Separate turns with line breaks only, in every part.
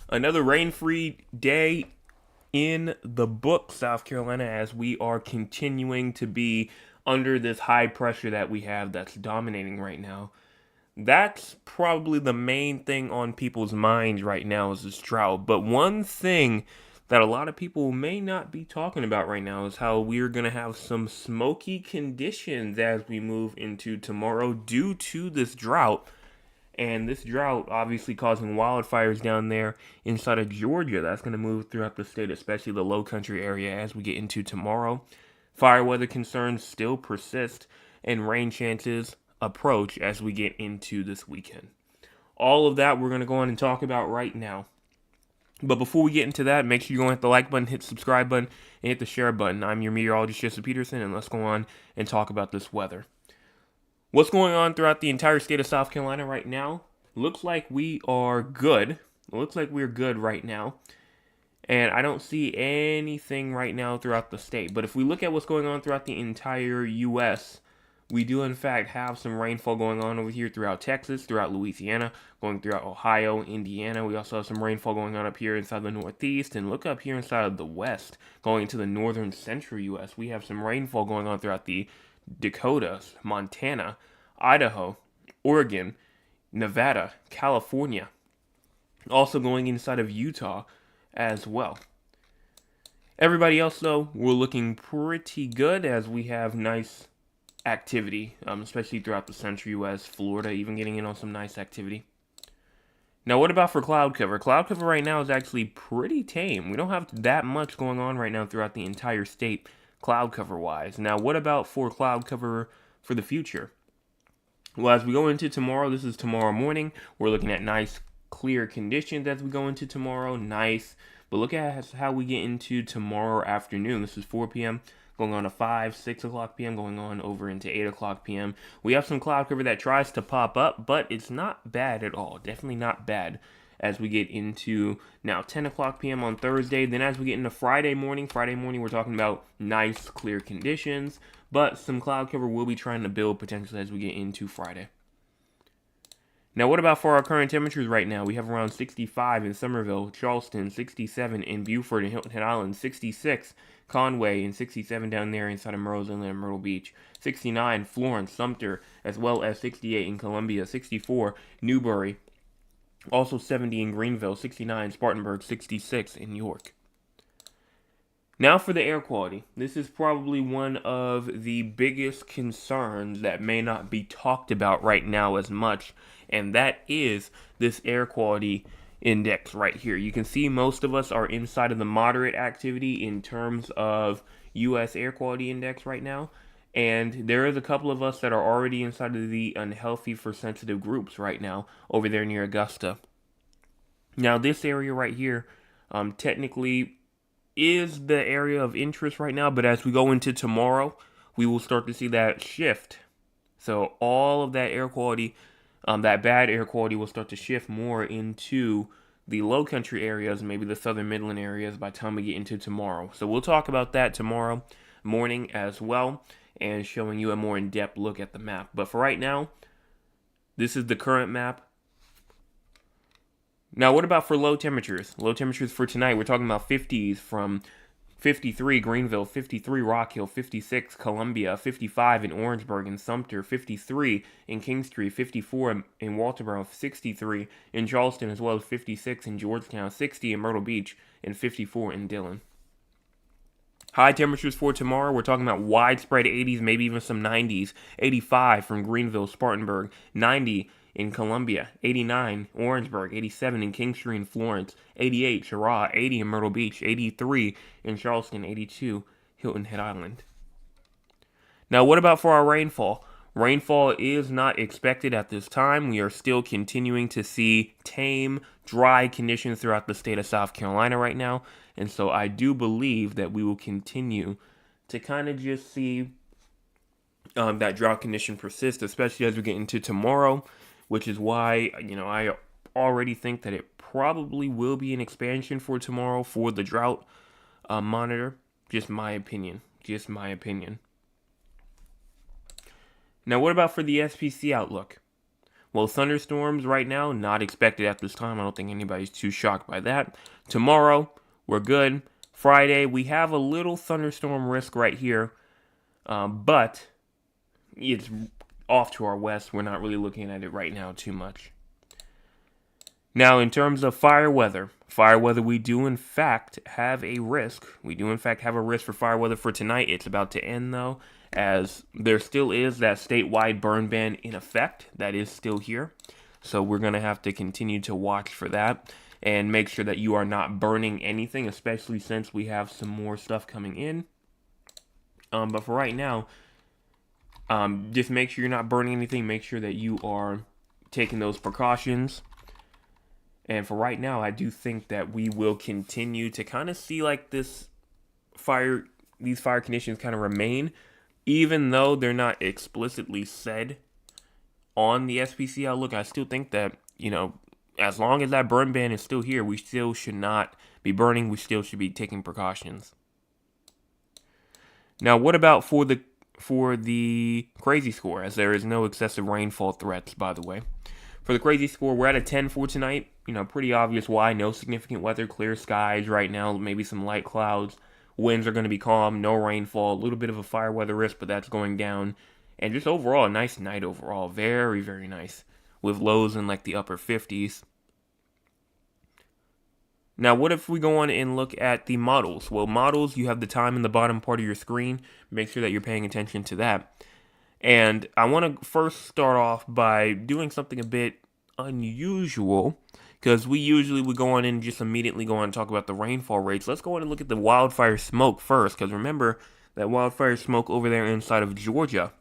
Another rain-free day in the book, South Carolina, as we are continuing to be under this high pressure that we have that's dominating right now. That's probably the main thing on people's minds right now is this drought. But one thing that a lot of people may not be talking about right now is how we're going to have some smoky conditions as we move into tomorrow due to this drought. And this drought obviously causing wildfires down there inside of Georgia. That's going to move throughout the state, especially the low country area as we get into tomorrow. Fire weather concerns still persist, and rain chances approach as we get into this weekend. All of that we're going to go on and talk about right now. But before we get into that, make sure you go hit the like button, hit the subscribe button, and hit the share button. I'm your meteorologist, Jesse Peterson, and let's go on and talk about this weather. What's going on throughout the entire state of South Carolina right now? Looks like we are good. Looks like we're good right now. And I don't see anything right now throughout the state. But if we look at what's going on throughout the entire U.S., we do in fact have some rainfall going on over here throughout Texas, throughout Louisiana, going throughout Ohio, Indiana. We also have some rainfall going on up here inside the Northeast. And look up here inside of the West, going into the northern central U.S. We have some rainfall going on throughout the Dakotas, Montana, Idaho, Oregon, Nevada, California. Also going inside of Utah as well. Everybody else, though, we're looking pretty good as we have nice activity, especially throughout the central U.S., Florida, even getting in on some nice activity. Now, what about for cloud cover? Cloud cover right now is actually pretty tame. We don't have that much going on right now throughout the entire state, cloud cover wise. Now, what about for cloud cover for the future? Well, as we go into tomorrow, this is tomorrow morning. We're looking at nice, clear conditions as we go into tomorrow. Nice. But look at how we get into tomorrow afternoon. This is 4 p.m. going on to 5, 6 o'clock p.m., going on over into 8 o'clock p.m. We have some cloud cover that tries to pop up, but it's not bad at all. Definitely not bad as we get into now 10 o'clock p.m. on Thursday. Then as we get into Friday morning, we're talking about nice, clear conditions, but some cloud cover will be trying to build potentially as we get into Friday. Now, what about for our current temperatures right now? We have around 65 in Somerville, Charleston, 67 in Beaufort and Hilton Head Island, 66 Conway, and 67 down there inside of Murrells Inlet and Myrtle Beach, 69 Florence, Sumter, as well as 68 in Columbia, 64 Newberry, also 70 in Greenville, 69 Spartanburg, 66 in York. Now for the air quality. This is probably one of the biggest concerns that may not be talked about right now as much, and that is this air quality index right here. You can see most of us are inside of the moderate activity in terms of U.S. air quality index right now, and there is a couple of us that are already inside of the unhealthy for sensitive groups right now over there near Augusta. Now this area right here, technically is the area of interest right now, but as we go into tomorrow, we will start to see that shift. So all of that air quality, that bad air quality will start to shift more into the low country areas, maybe the southern Midland areas by the time we get into tomorrow. So we'll talk about that tomorrow morning as well and showing you a more in-depth look at the map. But for right now, this is the current map. Now, what about for low temperatures? Low temperatures for tonight, we're talking about 50s from 53 Greenville, 53 Rock Hill, 56 Columbia, 55 in Orangeburg and Sumter, 53 in Kingstree, 54 in Walterboro, 63 in Charleston, as well as 56 in Georgetown, 60 in Myrtle Beach, and 54 in Dillon. High temperatures for tomorrow, we're talking about widespread 80s, maybe even some 90s. 85 from Greenville, Spartanburg, 90 in Columbia, 89 Orangeburg, 87 in Kingstree and Florence, 88 Cheraw, 80 in Myrtle Beach, 83 in Charleston, 82 Hilton Head Island. Now, what about for our rainfall? Rainfall is not expected at this time. We are still continuing to see tame, dry conditions throughout the state of South Carolina right now. And so I do believe that we will continue to kind of just see that drought condition persist, especially as we get into tomorrow, which is why, I already think that it probably will be an expansion for tomorrow for the drought monitor. Just my opinion. Now, what about for the SPC outlook? Well, thunderstorms right now, not expected at this time. I don't think anybody's too shocked by that. Tomorrow, we're good. Friday, we have a little thunderstorm risk right here, but it's off to our west. We're not really looking at it right now too much. Now, in terms of fire weather, we do in fact have a risk. We do in fact have a risk for fire weather for tonight. It's about to end though, as there still is that statewide burn ban in effect. That is still here. So we're going to have to continue to watch for that and make sure that you are not burning anything, especially since we have some more stuff coming in. But for right now, just make sure you're not burning anything. Make sure that you are taking those precautions. And for right now, I do think that we will continue to kind of see like these fire conditions kind of remain, even though they're not explicitly said on the SPC outlook. I still think that, as long as that burn ban is still here, we still should not be burning. We still should be taking precautions. Now, what about for the crazy score, as there is no excessive rainfall threats, by the way. For the crazy score, we're at a 10 for tonight. Pretty obvious why. No significant weather, clear skies right now, maybe some light clouds. Winds are going to be calm, no rainfall, a little bit of a fire weather risk, but that's going down. And just overall, a nice night overall. Very, very nice. With lows in like the upper 50s. Now, what if we go on and look at the models? Well, models, you have the time in the bottom part of your screen. Make sure that you're paying attention to that. And I want to first start off by doing something a bit unusual, because we usually would go on and just immediately go on and talk about the rainfall rates. Let's go on and look at the wildfire smoke first, because remember that wildfire smoke over there inside of Georgia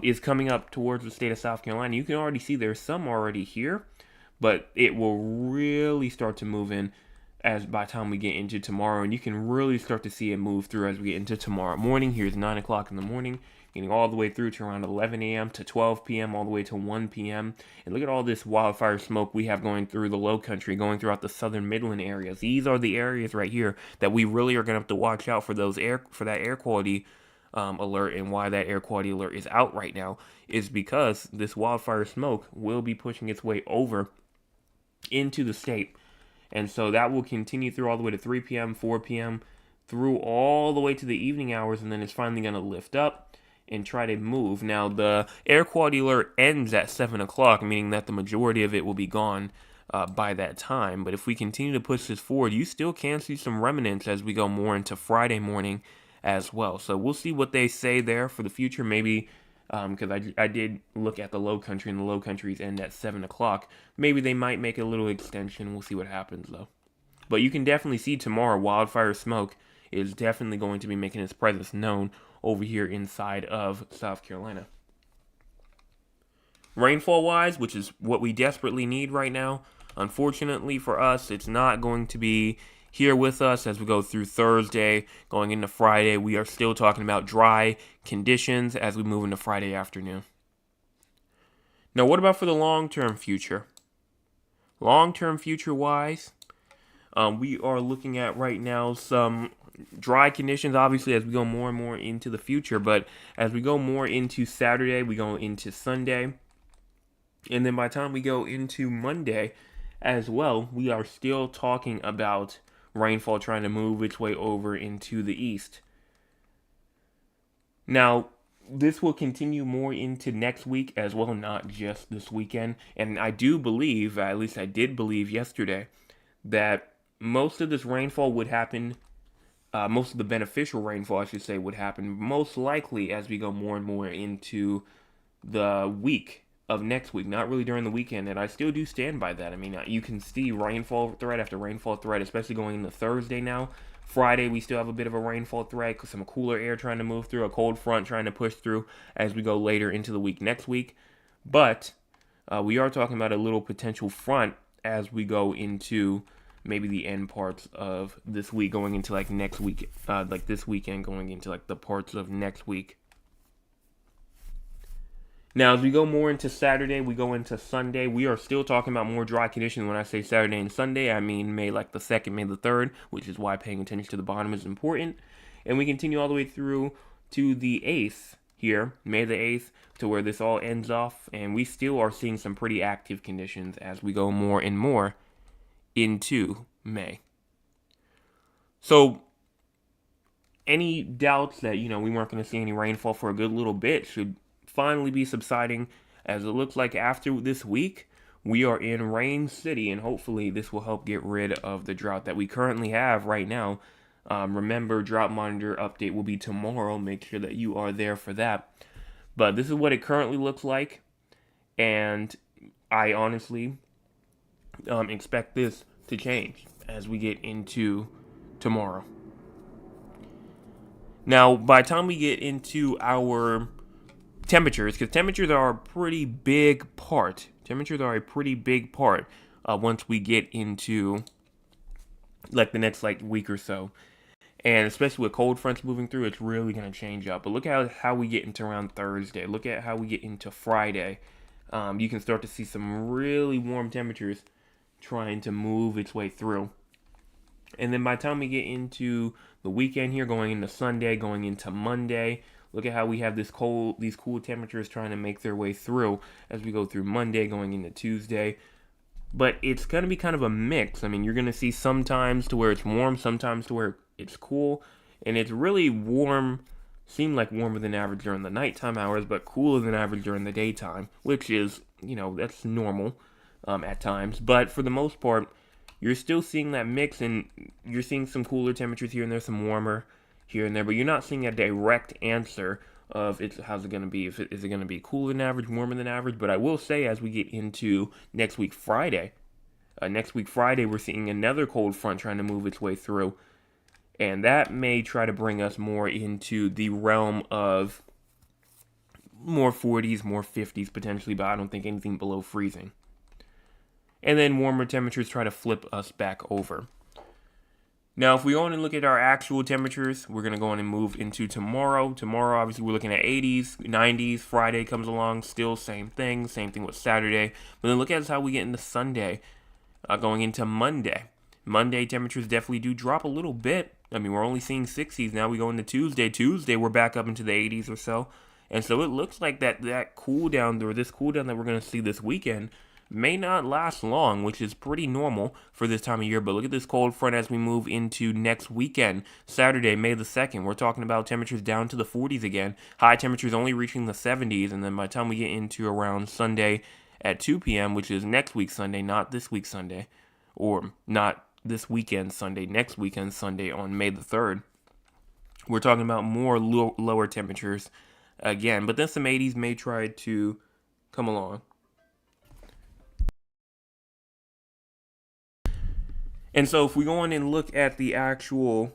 is coming up towards the state of South Carolina. You can already see there's some already here, but it will really start to move in by the time we get into tomorrow, and you can really start to see it move through as we get into tomorrow morning. Here's 9 o'clock in the morning, getting all the way through to around 11 a.m. to 12 p.m., all the way to 1 p.m. And look at all this wildfire smoke we have going through the low country, going throughout the southern Midland areas. These are the areas right here that we really are going to have to watch out for that air quality alert. And why that air quality alert is out right now is because this wildfire smoke will be pushing its way over into the state. And so that will continue through all the way to 3 p.m., 4 p.m., through all the way to the evening hours, and then it's finally going to lift up and try to move. Now, the air quality alert ends at 7 o'clock, meaning that the majority of it will be gone by that time. But if we continue to push this forward, you still can see some remnants as we go more into Friday morning as well. So we'll see what they say there for the future. Maybe, because I did look at the low country, and the low countries end at 7 o'clock. Maybe they might make a little extension. We'll see what happens, though. But you can definitely see tomorrow, wildfire smoke is definitely going to be making its presence known over here inside of South Carolina. Rainfall-wise, which is what we desperately need right now, unfortunately for us, it's not going to be here with us as we go through Thursday, going into Friday. We are still talking about dry conditions as we move into Friday afternoon. Now, what about for the long-term future? Long-term future-wise, we are looking at right now some dry conditions, obviously, as we go more and more into the future. But as we go more into Saturday, we go into Sunday. And then by the time we go into Monday as well, we are still talking about rainfall trying to move its way over into the east. Now, this will continue more into next week as well, not just this weekend. And I do believe, at least I did believe yesterday, that most of this rainfall would happen, most of the beneficial rainfall, I should say, would happen most likely as we go more and more into the week of next week, not really during the weekend. And I still do stand by that. I mean, you can see rainfall threat after rainfall threat, especially going into Thursday now. Friday, we still have a bit of a rainfall threat, some cooler air trying to move through, a cold front trying to push through as we go later into the week next week. But we are talking about a little potential front as we go into maybe the end parts of this week, going into like next week, like this weekend, going into like the parts of next week. Now, as we go more into Saturday, we go into Sunday, we are still talking about more dry conditions. When I say Saturday and Sunday, I mean May like the 2nd, May the 3rd, which is why paying attention to the bottom is important. And we continue all the way through to the 8th here, May the 8th, to where this all ends off, and we still are seeing some pretty active conditions as we go more and more into May. So, any doubts that, we weren't going to see any rainfall for a good little bit should finally be subsiding, as it looks like after this week, we are in Rain City, and hopefully this will help get rid of the drought that we currently have right now. Remember, drought monitor update will be tomorrow. Make sure that you are there for that. But this is what it currently looks like, and I honestly expect this to change as we get into tomorrow. Now, by the time we get into our temperatures, because temperatures are a pretty big part. Once we get into like the next week or so. And especially with cold fronts moving through, it's really going to change up. But look at how we get into around Thursday. Look at how we get into Friday. You can start to see some really warm temperatures trying to move its way through. And then by the time we get into the weekend here, going into Sunday, going into Monday, look at how we have these cool temperatures trying to make their way through as we go through Monday, going into Tuesday. But it's going to be kind of a mix. I mean, you're going to see sometimes to where it's warm, sometimes to where it's cool. And it's really warm, seem like warmer than average during the nighttime hours, but cooler than average during the daytime, which is, that's normal at times. But for the most part, you're still seeing that mix, and you're seeing some cooler temperatures here and there, some warmer here and there, but you're not seeing a direct answer of how's it going to be. Is it going to be cooler than average, warmer than average? But I will say, as we get into next week Friday, we're seeing another cold front trying to move its way through, and that may try to bring us more into the realm of more 40s, more 50s potentially, but I don't think anything below freezing. And then warmer temperatures try to flip us back over. Now, if we go on and look at our actual temperatures, we're going to go on and move into tomorrow. Tomorrow, obviously, we're looking at 80s, 90s. Friday comes along, still same thing. Same thing with Saturday. But then look at how we get into Sunday, going into Monday. Monday, temperatures definitely do drop a little bit. I mean, we're only seeing 60s. Now we go into Tuesday. Tuesday, we're back up into the 80s or so. And so it looks like that cool down, or this cool down that we're going to see this weekend, may not last long, which is pretty normal for this time of year. But look at this cold front as we move into next weekend, Saturday, May the 2nd. We're talking about temperatures down to the 40s again. High temperatures only reaching the 70s. And then by the time we get into around Sunday at 2 p.m., which is next week Sunday, not this week Sunday, or not this weekend Sunday, next weekend Sunday on May the 3rd, we're talking about more lower temperatures again. But then some 80s may try to come along. And so if we go on and look at the actual,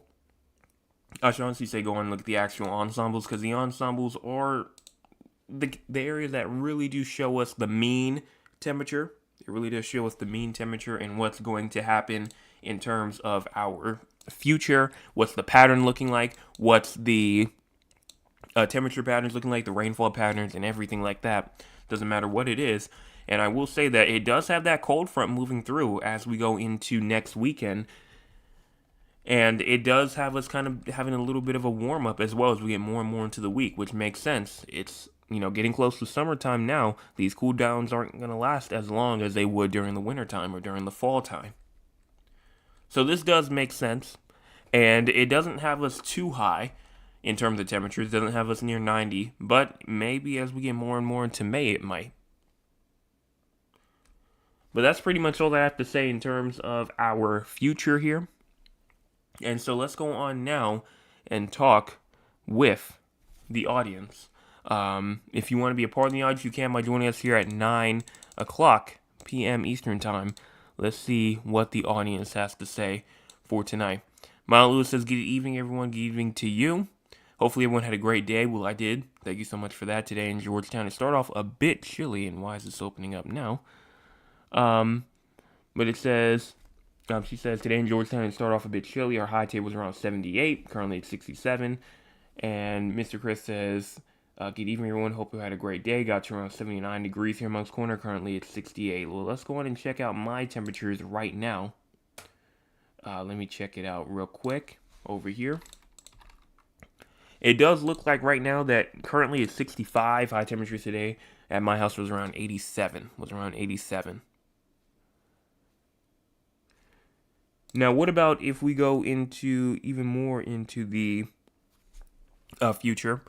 I should honestly say go on and look at the actual ensembles, because the ensembles are the area that really do show us the mean temperature. It really does show us the mean temperature and what's going to happen in terms of our future. What's the pattern looking like? What's the temperature patterns looking like? The rainfall patterns and everything like that. Doesn't matter what it is. And I will say that it does have that cold front moving through as we go into next weekend. And it does have us kind of having a little bit of a warm-up as well as we get more and more into the week, which makes sense. It's, getting close to summertime now. These cool downs aren't going to last as long as they would during the wintertime or during the fall time. So this does make sense. And it doesn't have us too high in terms of temperatures. It doesn't have us near 90. But maybe as we get more and more into May, it might. But that's pretty much all I have to say in terms of our future here. And so let's go on now and talk with the audience. If you want to be a part of the audience, you can by joining us here at 9 o'clock p.m. Eastern Time. Let's see what the audience has to say for tonight. Milo Lewis says, good evening, everyone. Good evening to you. Hopefully everyone had a great day. Well, I did. Thank you so much for that today in Georgetown. It started off a bit chilly, and why is this opening up now? But it says, she says, today in Georgetown it started off a bit chilly. Our high table was around 78, currently at 67. And Mr. Chris says, good evening, everyone. Hope you had a great day. Got to around 79 degrees here in Moncks Corner, currently at 68. Well, let's go on and check out my temperatures right now. Let me check it out real quick over here. It does look like right now that currently it's 65. High temperatures today at my house was around 87. Now, what about if we go into even more into the future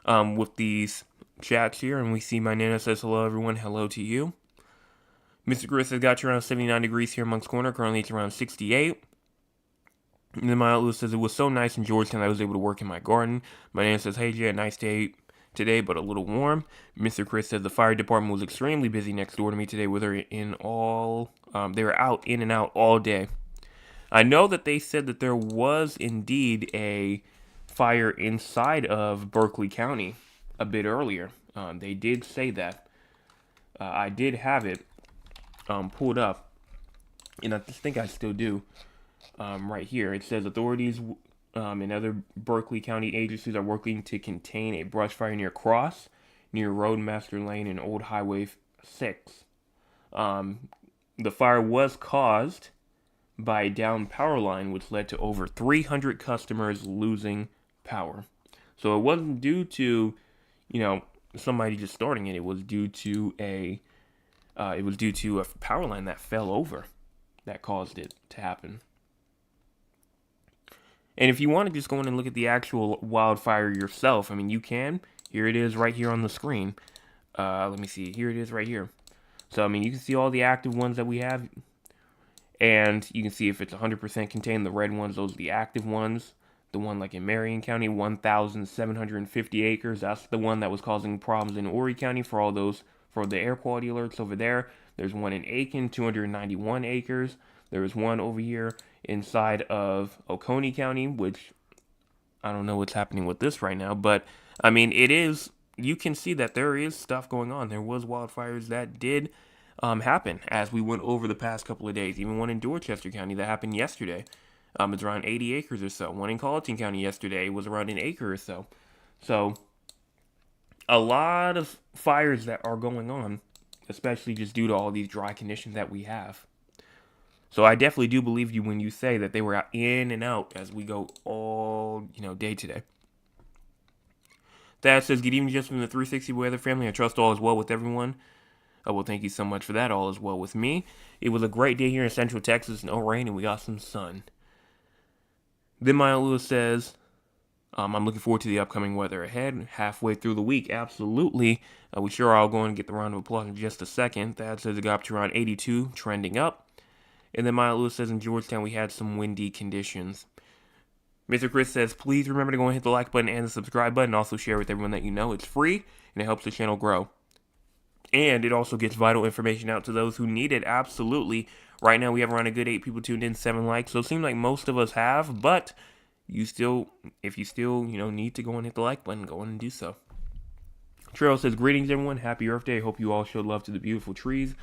with these chats here, and we see my Nana says hello everyone, hello to you. Mr. Chris has got you around 79 degrees here in Moncks Corner. Currently it's around 68. And then my outlet says it was so nice in Georgetown I was able to work in my garden. My Nana says, hey Jay, a nice day today, but a little warm. Mr. Chris says the fire department was extremely busy next door to me today with her in all. They were out in and out all day. I know that they said that there was indeed a fire inside of Berkeley County a bit earlier. They did say that. I did have it pulled up, and I think I still do. Right here, it says authorities and other Berkeley County agencies are working to contain a brush fire near Cross, near Roadmaster Lane and Old Highway 6. The fire was caused by a downed power line, which led to over 300 customers losing power. So it wasn't due to, somebody just starting it. It was due to a power line that fell over that caused it to happen. And if you want to just go in and look at the actual wildfire yourself, I mean, you can. Here it is right here on the screen. Let me see. Here it is right here. So, I mean, you can see all the active ones that we have. And you can see if it's 100% contained, the red ones, those are the active ones. The one like in Marion County, 1,750 acres. That's the one that was causing problems in Horry County for the air quality alerts over there. There's one in Aiken, 291 acres. There was one over here inside of Oconee County, which I don't know what's happening with this right now. But, I mean, you can see that there is stuff going on. There was wildfires that did happen as we went over the past couple of days. Even one in Dorchester County that happened yesterday. It's around 80 acres or so. One in Colleton County yesterday was around an acre or so. So, a lot of fires that are going on, especially just due to all these dry conditions that we have. So I definitely do believe you when you say that they were out in and out as we go all, day today. That says, good evening, just from the 360 Weather family. I trust all is well with everyone. Well, thank you so much for that. All is well with me. It was a great day here in Central Texas. No rain, and we got some sun. Then Maya Lewis says, I'm looking forward to the upcoming weather ahead. Halfway through the week, absolutely. We sure are all going to get the round of applause in just a second. That says it got up to around 82, trending up. And then Maya Lewis says in Georgetown we had some windy conditions. Mr. Chris says, please remember to go and hit the like button and the subscribe button. Also share with everyone that you know. It's free and it helps the channel grow. And it also gets vital information out to those who need it. Absolutely. Right now we have around a good 8 people tuned in, 7 likes. So it seems like most of us have, but if you still, need to go and hit the like button, go on and do so. Trail says, greetings everyone. Happy Earth Day. Hope you all showed love to the beautiful trees.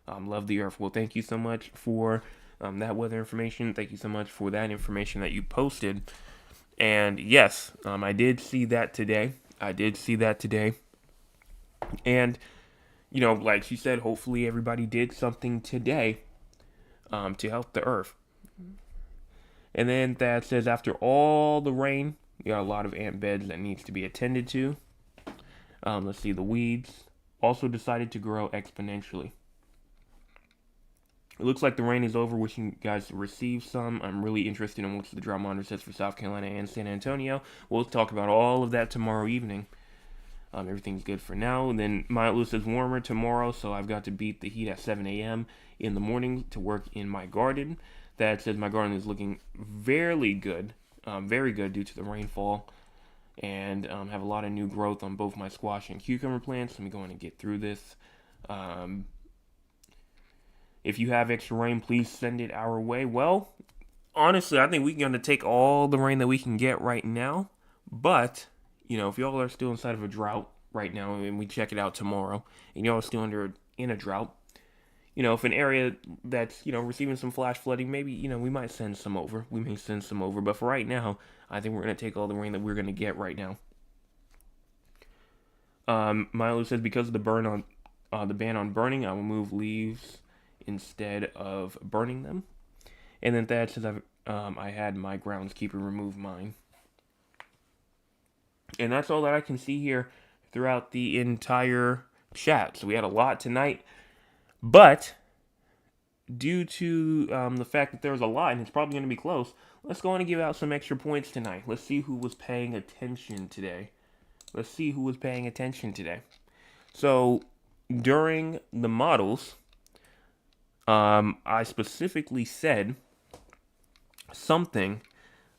Love the earth. Well, thank you so much for that weather information. Thank you so much for that information that you posted. And yes, I did see that today. And, like she said, hopefully everybody did something today to help the earth. And then that says, after all the rain, we got a lot of ant beds that needs to be attended to. Let's see, the weeds also decided to grow exponentially. It looks like the rain is over. Wishing you guys to receive some. I'm really interested in what the drought monitor says for South Carolina and San Antonio. We'll talk about all of that tomorrow evening. Everything's good for now. And then Mount Lewis is warmer tomorrow, so I've got to beat the heat at 7 a.m. in the morning to work in my garden. That says my garden is looking very good due to the rainfall. And have a lot of new growth on both my squash and cucumber plants. Let me go in and get through this. If you have extra rain, please send it our way. Well, honestly, I think we're going to take all the rain that we can get right now. But, if y'all are still inside of a drought right now and we check it out tomorrow and y'all are still in a drought, if an area that's, receiving some flash flooding, maybe, we might send some over. We may send some over. But for right now, I think we're going to take all the rain that we're going to get right now. Milo says, because of the ban on burning, I will move leaves instead of burning them. And then Thad says I had my groundskeeper remove mine. And that's all that I can see here throughout the entire chat. So we had a lot tonight. But due to the fact that there was a lot and it's probably going to be close, let's go on and give out some extra points tonight. Let's see who was paying attention today. So during the models, I specifically said something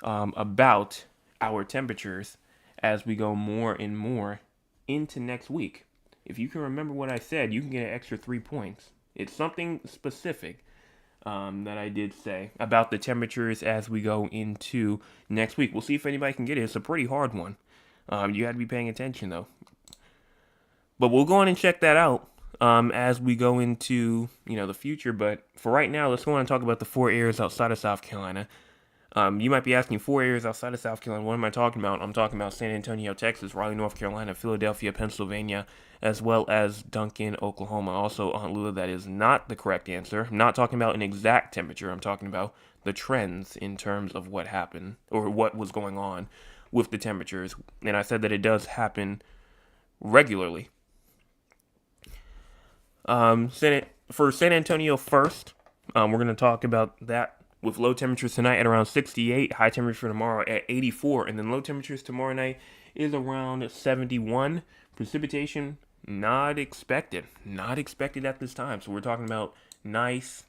about our temperatures as we go more and more into next week. If you can remember what I said, you can get an extra 3 points. It's something specific that I did say about the temperatures as we go into next week. We'll see if anybody can get it. It's a pretty hard one. You had to be paying attention, though. But we'll go on and check that out as we go into the future. But for right now, let's go on and talk about the 4 areas outside of South Carolina. You might be asking, 4 areas outside of South Carolina, what am I talking about? I'm talking about San Antonio, Texas, Raleigh, North Carolina, Philadelphia, Pennsylvania, as well as Duncan, Oklahoma. Also, Aunt Lula, that is not the correct answer. I'm not talking about an exact temperature. I'm talking about the trends in terms of what happened or what was going on with the temperatures. And I said that it does happen regularly. For San Antonio first, we're going to talk about that with low temperatures tonight at around 68, high temperature tomorrow at 84, and then low temperatures tomorrow night is around 71. Precipitation not expected at this time. So we're talking about nice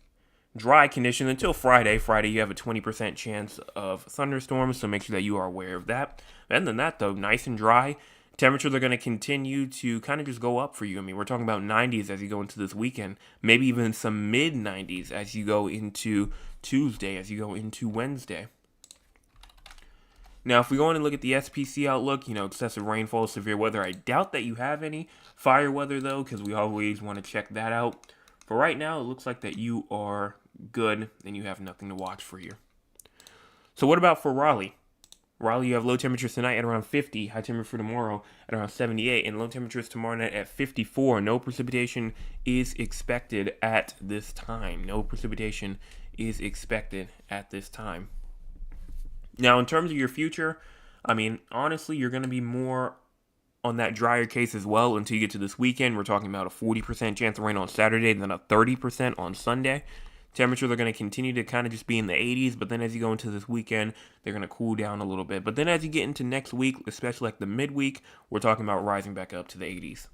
dry conditions until Friday. Friday you have a 20% chance of thunderstorms, so make sure that you are aware of that. And then that though, nice and dry. Temperatures are going to continue to kind of just go up for you. I mean, we're talking about 90s as you go into this weekend, maybe even some mid 90s as you go into Tuesday, as you go into Wednesday. Now, if we go on and look at the SPC outlook, excessive rainfall, severe weather, I doubt that you have any. Fire weather, though, because we always want to check that out. For right now, it looks like that you are good and you have nothing to watch for here. So what about for Raleigh? Raleigh, you have low temperatures tonight at around 50, high temperature for tomorrow at around 78, and low temperatures tomorrow night at 54. No precipitation is expected at this time. Now, in terms of your future, I mean, honestly, you're going to be more on that drier case as well until you get to this weekend. We're talking about a 40% chance of rain on Saturday, then a 30% on Sunday. Temperatures are going to continue to kind of just be in the 80s, but then as you go into this weekend, they're going to cool down a little bit. But then as you get into next week, especially like the midweek, we're talking about rising back up to the 80s.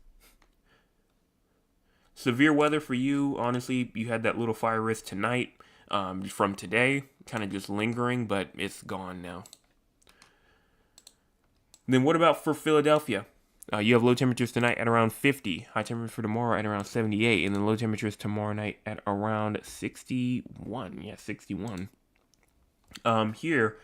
Severe weather for you, honestly, you had that little fire risk tonight from today, kind of just lingering, but it's gone now. Then what about for Philadelphia? You have low temperatures tonight at around 50, high temperatures for tomorrow at around 78, and then low temperatures tomorrow night at around 61. Yeah, 61. Here,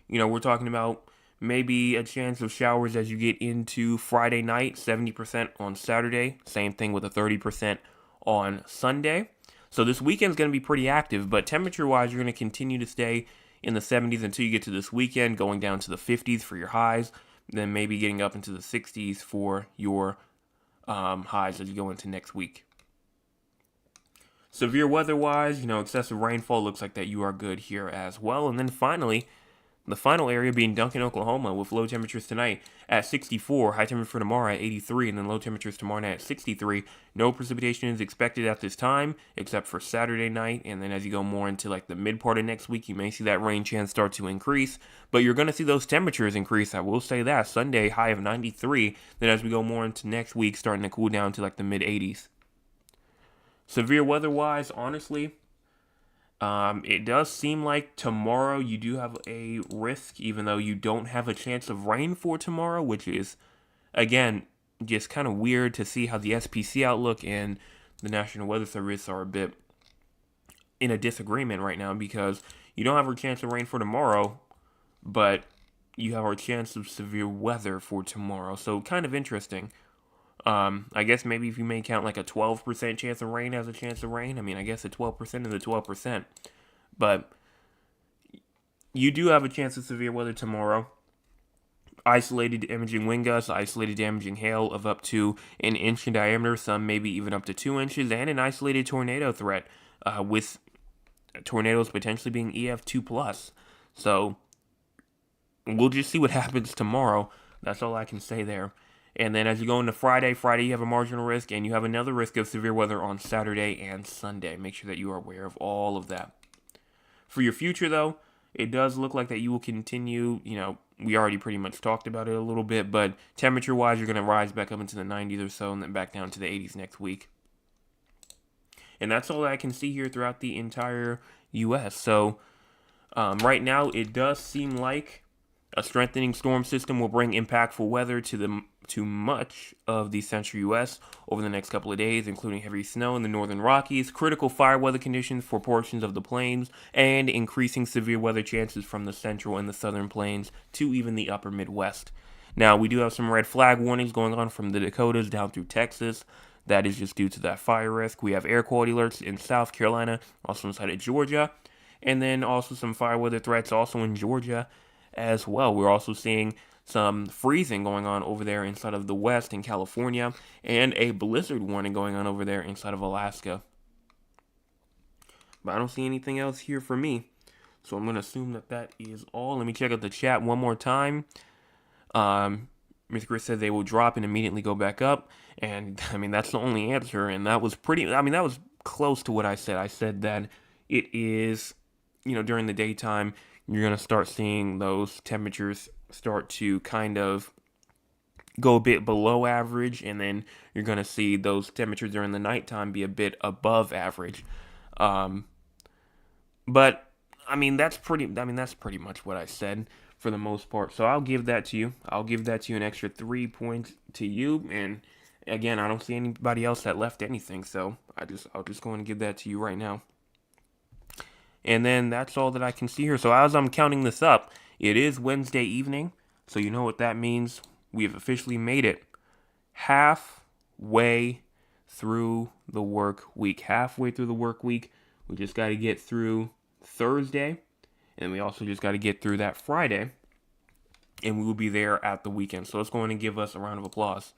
we're talking about maybe a chance of showers as you get into Friday night, 70% on Saturday. Same thing with a 30% on Sunday. So this weekend's going to be pretty active, but temperature-wise, you're going to continue to stay in the 70s until you get to this weekend, going down to the 50s for your highs, then maybe getting up into the 60s for your highs as you go into next week. Severe weather-wise, excessive rainfall looks like that you are good here as well. And then finally, the final area being Duncan, Oklahoma, with low temperatures tonight at 64, high temperature for tomorrow at 83, and then low temperatures tomorrow night at 63. No precipitation is expected at this time, except for Saturday night, and then as you go more into like the mid part of next week, you may see that rain chance start to increase, but you're going to see those temperatures increase. I will say that. Sunday, high of 93, then as we go more into next week, starting to cool down to like the mid 80s. Severe weather-wise, honestly, it does seem like tomorrow you do have a risk, even though you don't have a chance of rain for tomorrow, which is, again, just kind of weird to see how the SPC outlook and the National Weather Service are a bit in a disagreement right now, because you don't have a chance of rain for tomorrow, but you have a chance of severe weather for tomorrow. So kind of interesting. I guess maybe if you may count like a 12% chance of rain as a chance of rain. I mean, I guess a 12% is a 12%. But you do have a chance of severe weather tomorrow. Isolated damaging wind gusts, isolated damaging hail of up to an inch in diameter, some maybe even up to 2 inches, and an isolated tornado threat with tornadoes potentially being EF2+. So we'll just see what happens tomorrow. That's all I can say there. And then as you go into Friday, you have a marginal risk, and you have another risk of severe weather on Saturday and Sunday. Make sure that you are aware of all of that. For your future, though, it does look like that you will continue. We already pretty much talked about it a little bit, but temperature-wise, you're going to rise back up into the 90s or so, and then back down to the 80s next week. And that's all I can see here throughout the entire U.S. So right now, it does seem like a strengthening storm system will bring impactful weather to much of the central U.S. over the next couple of days, including heavy snow in the northern Rockies, critical fire weather conditions for portions of the plains, and increasing severe weather chances from the central and the southern plains to even the upper Midwest. Now, we do have some red flag warnings going on from the Dakotas down through Texas. That is just due to that fire risk. We have air quality alerts in South Carolina, also inside of Georgia, and then also some fire weather threats also in Georgia as well. We're also seeing some freezing going on over there inside of the West in California, and a blizzard warning going on over there inside of Alaska. But I don't see anything else here for me, so I'm going to assume that is all. Let me check out the chat one more time. Mr. Chris said they will drop and immediately go back up, and that's the only answer, and that was that was close to what I said. I said that it is, during the daytime, you're going to start seeing those temperatures start to kind of go a bit below average, and then you're going to see those temperatures during the nighttime be a bit above average. But that's pretty much what I said for the most part. So I'll give that to you. I'll give that to you, an extra 3 points to you. And again, I don't see anybody else that left anything, so I'll just go and give that to you right now. And then that's all that I can see here. So as I'm counting this up, it is Wednesday evening. So you know what that means. We have officially made it halfway through the work week. Halfway through the work week. We just got to get through Thursday. And we also just got to get through that Friday. And we will be there at the weekend. So let's go in and give us a round of applause.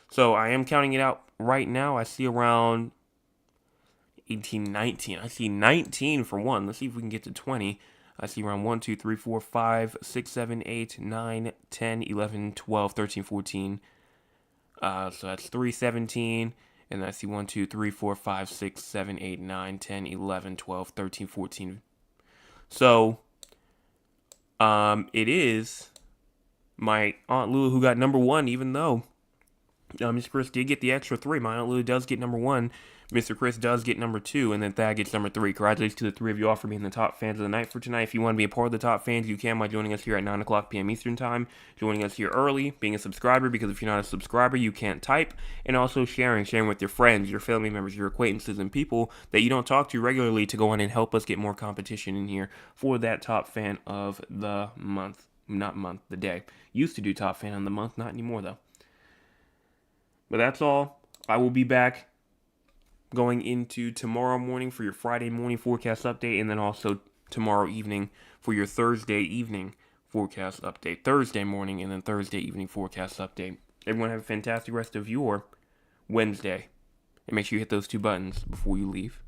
So I am counting it out right now. I see around 18, 19. I see 19 for one. Let's see if we can get to 20. I see around 1, 2, 3, 4, 5, 6, 7, 8, 9, 10, 11, 12, 13, 14. So that's 3, 17. And I see 1, 2, 3, 4, 5, 6, 7, 8, 9, 10, 11, 12, 13, 14. So it is my Aunt Lulu who got number 1, even though Mr. Chris did get the extra 3. My Aunt Lulu does get number 1. Mr. Chris does get number 2, and then Thad gets number 3. Congratulations to the 3 of you all for being the top fans of the night for tonight. If you want to be a part of the top fans, you can by joining us here at 9 o'clock p.m. Eastern Time, joining us here early, being a subscriber, because if you're not a subscriber, you can't type, and also sharing with your friends, your family members, your acquaintances, and people that you don't talk to regularly to go on and help us get more competition in here for that top fan of the month. Not month, the day. Used to do top fan of the month, not anymore though. But that's all. I will be back going into tomorrow morning for your Friday morning forecast update, and then also tomorrow evening for your Thursday evening forecast update. Thursday morning and then Thursday evening forecast update. Everyone have a fantastic rest of your Wednesday. And make sure you hit those 2 buttons before you leave.